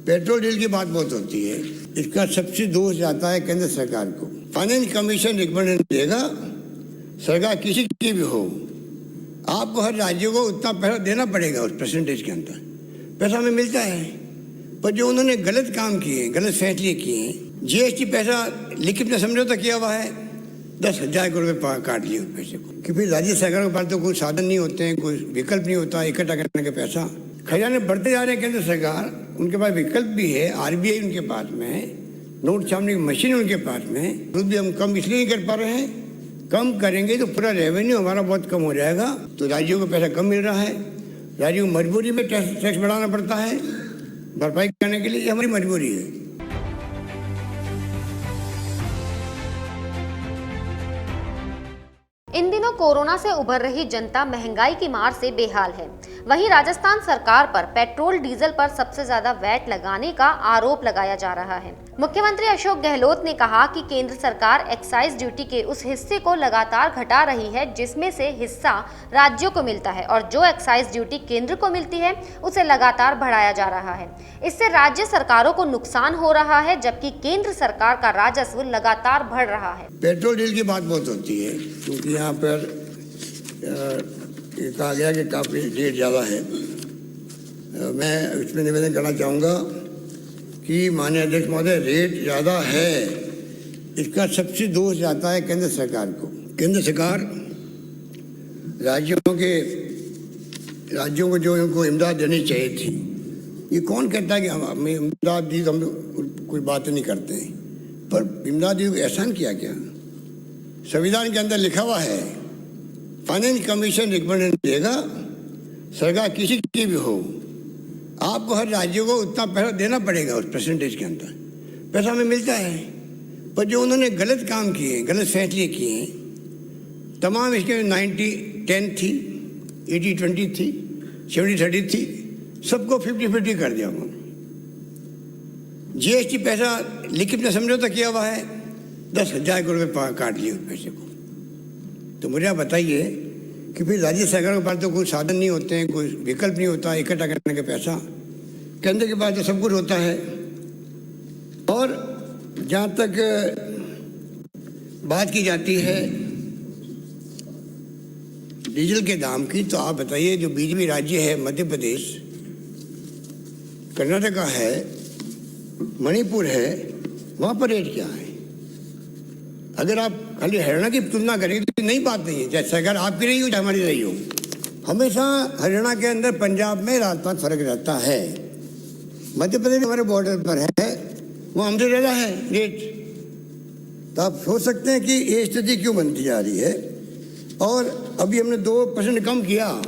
Petrol diesel की बात बहुत होती है, इसका सबसे दोष जाता है केंद्र सरकार को। फाइनेंस कमीशन रिकमेंडेशन देगा, सरकार किसी की भी हो, आपको हर राज्य को उतना पैसा देना पड़ेगा उस परसेंटेज के अंदर। पैसा हमें मिलता है, पर जो उन्होंने गलत काम किए, गलत फैसले किए, जीएसटी पैसा लिखित में समझौता किया हुआ है, 10,000 करोड़ रुपये काट लिए उस पैसे को। कि फिर राज्य सरकार के पास तो कोई साधन नहीं होते हैं, कोई विकल्प नहीं होता इकट्ठा करने का पैसा। खजाने बढ़ते जा रहे हैं केंद्र सरकार, उनके पास विकल्प भी है, आरबीआई उनके पास में, नोट छापने की मशीन उनके पास में। खुद भी हम कम इसलिए नहीं कर पा रहे हैं, कम करेंगे तो पूरा रेवेन्यू हमारा बहुत कम हो जाएगा, तो राज्यों को पैसा कम मिल रहा है, राज्यों को मजबूरी में टैक्स बढ़ाना पड़ता है भरपाई करने के लिए, ये हमारी मजबूरी है। इन दिनों कोरोना से उभर रही जनता महंगाई की मार से बेहाल है। वहीं राजस्थान सरकार पर पेट्रोल डीजल पर सबसे ज्यादा वैट लगाने का आरोप लगाया जा रहा है। मुख्यमंत्री अशोक गहलोत ने कहा कि केंद्र सरकार एक्साइज ड्यूटी के उस हिस्से को लगातार घटा रही है जिसमें से हिस्सा राज्यों को मिलता है, और जो एक्साइज ड्यूटी केंद्र को मिलती है उसे लगातार बढ़ाया जा रहा है। इससे राज्य सरकारों को नुकसान हो रहा है, जबकि केंद्र सरकार का राजस्व लगातार बढ़ रहा है। पेट्रोल डीजल की बात बहुत होती है, क्योंकि यहाँ पर कहा गया कि काफ़ी रेट ज़्यादा है। मैं इसमें निवेदन करना चाहूँगा कि माननीय अध्यक्ष महोदय, रेट ज़्यादा है, इसका सबसे दोष जाता है केंद्र सरकार को। केंद्र सरकार राज्यों को जो उनको इमदाद देनी चाहिए थी, ये कौन कहता है कि हम इमदाद दी तो हम कोई बात नहीं करते हैं, पर इमदाद दी को एहसान किया क्या? संविधान के अंदर लिखा हुआ है, फाइनेंस कमीशन रिकमेंडेशन देगा, सरकार किसी की भी हो, आपको हर राज्य को उतना पैसा देना पड़ेगा उस परसेंटेज के अंदर। पैसा हमें मिलता है, पर जो उन्होंने गलत काम किए, गलत फैसले किए, तमाम इसके 90-10 थी, 80-20 थी, 70-30 थी, सबको 50-50 कर दिया उन्होंने। जीएसटी पैसा लिखित में समझौता किया हुआ है, 10,000 करोड़ रुपये काट लिए उस पैसे को। तो मुझे आप बताइए कि फिर राज्य सरकार के पास तो कोई साधन नहीं होते हैं, कोई विकल्प नहीं होता इकट्ठा करने का पैसा, केंद्र के पास तो सब कुछ होता है। और जहाँ तक बात की जाती है डीजल के दाम की, तो आप बताइए, जो बीजेपी राज्य है, मध्य प्रदेश, कर्नाटका है, मणिपुर है, वहाँ पर रेट क्या है? अगर आप खाली हरियाणा की तुलना करेंगे तो नई बात नहीं है, चाहे सरकार आपकी रही हो चाहे हमारी रही हो। हमेशा हरियाणा के अंदर, पंजाब में, राजस्थान फर्क रहता है। मध्य प्रदेश हमारे बॉर्डर पर है, वो हमसे ज़्यादा है रेट। तो आप सोच सकते हैं कि ये स्थिति क्यों बनती जा रही है। और अभी हमने 2% कम किया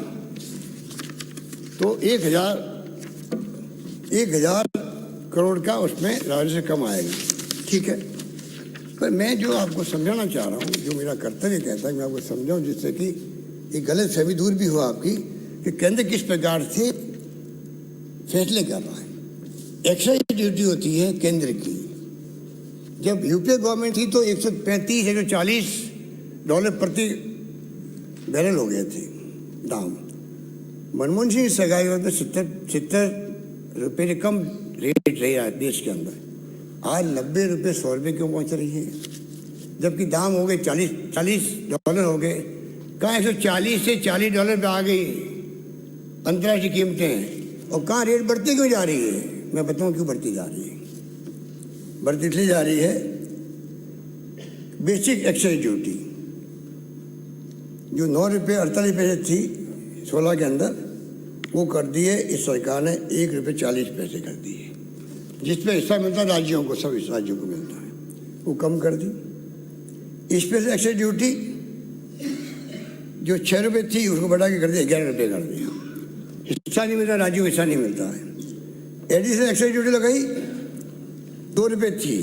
तो 1,000 करोड़ का उसमें राजस्व कम आएगा, ठीक है। पर मैं जो आपको समझाना चाह रहा हूँ, जो मेरा कर्तव्य कहता है मैं आपको समझाऊँ, जिससे कि ये गलत फहमी दूर भी हो आपकी, कि केंद्र किस प्रकार से फैसले कर रहा है। एक्साइज ड्यूटी होती है केंद्र की। जब यूपीए गवर्नमेंट थी तो 135-140 डॉलर प्रति बैरल हो गए थे दाम। मनमोहन सिंह सरकार में 70 रुपये से कम रेट रही है देश के अंदर। आज 90 रुपये 100 रुपये क्यों पहुंच रही है, जबकि दाम हो गए 40 डॉलर हो गए। कहाँ 140 से 40 डॉलर पे आ गई अंतर्राष्ट्रीय कीमतें, और कहाँ रेट बढ़ती क्यों जा रही है? मैं बताऊँ क्यों बढ़ती जा रही है। बढ़ती इसलिए जा रही है, बेसिक एक्साइज ड्यूटी जो 9 रुपये 48 पैसे थी 16 के अंदर, वो कर दी है इस सरकार ने 1 रुपये 40 पैसे कर दी है, जिसपे हिस्सा मिलता है राज्यों को, सब राज्यों को मिलता है, वो कम कर दी। स्पेशल एक्साइज ड्यूटी जो 6 रुपये थी उसको बढ़ा के कर दिया 11 रुपये कर दिया। हिस्सा नहीं मिलता, राज्यों को हिस्सा नहीं मिलता है। एडिशनल एक्साइज ड्यूटी लगाई, 2 रुपये थी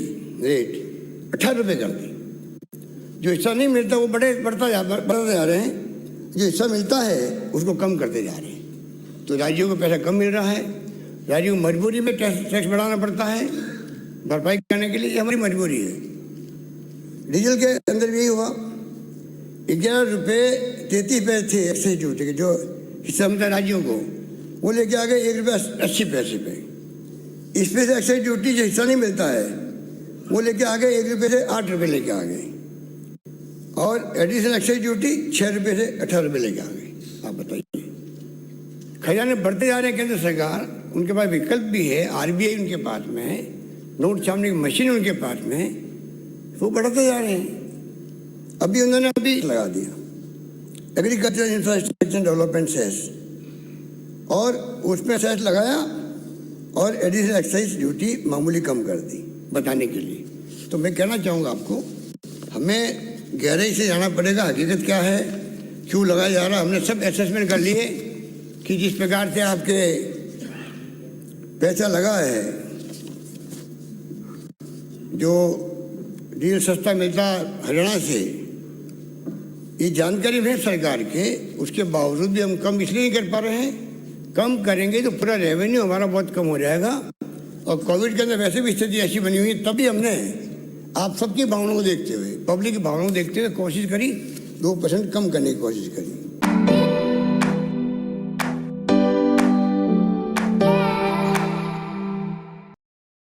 रेट, 18 रुपये कर दी। जो हिस्सा नहीं मिलता वो बढ़ते जा रहे हैं, जो हिस्सा मिलता है उसको कम करते जा रहे हैं। तो राज्यों को पैसा कम मिल रहा है, राज्यों को मजबूरी में टैक्स बढ़ाना पड़ता है भरपाई करने के लिए, ये हमारी मजबूरी है। डीजल के अंदर भी यही हुआ, 11 रुपये 33 पैसे थे एक्साइज ड्यूटी के, जो हिस्सा मिलता है राज्यों को, वो लेके आ गए 1 रुपये 80 पैसे पे। इसमें से एक्साइज ड्यूटी जो हिस्सा नहीं मिलता है वो लेके आ गए 1 रुपये से 8 रुपये लेके आ गए, और एडिशनल एक्साइज ड्यूटी 6 रुपये से 18 रुपये लेके आ गए। आप बताइए, खजाने बढ़ते जा रहे हैं केंद्र सरकार, उनके पास विकल्प भी है, आरबीआई उनके पास में है, नोट छापने की मशीन उनके पास में है, वो बढ़ते जा रहे हैं। अभी उन्होंने लगा दिया एग्रीकल्चर इंफ्रास्ट्रक्चर डेवलपमेंट सेस, और उसमें सेस लगाया और एडिशनल एक्साइज ड्यूटी मामूली कम कर दी बताने के लिए। तो मैं कहना चाहूँगा आपको, हमें गहराई से जाना पड़ेगा हकीकत क्या है, क्यों लगाया जा रहा। हमने सब असेसमेंट कर लिए कि जिस प्रकार से आपके पैसा लगा है, जो डीजल सस्ता मिलता हरियाणा से, ये जानकारी है सरकार के, उसके बावजूद भी हम कम इसलिए नहीं कर पा रहे हैं। कम करेंगे तो पूरा रेवेन्यू हमारा बहुत कम हो जाएगा, और कोविड के अंदर वैसे भी स्थिति ऐसी बनी हुई है, तभी हमने आप सबकी भावनाओं को देखते हुए, पब्लिक की भावनाओं को देखते हुए कोशिश करी 2% कम करने की कोशिश करी।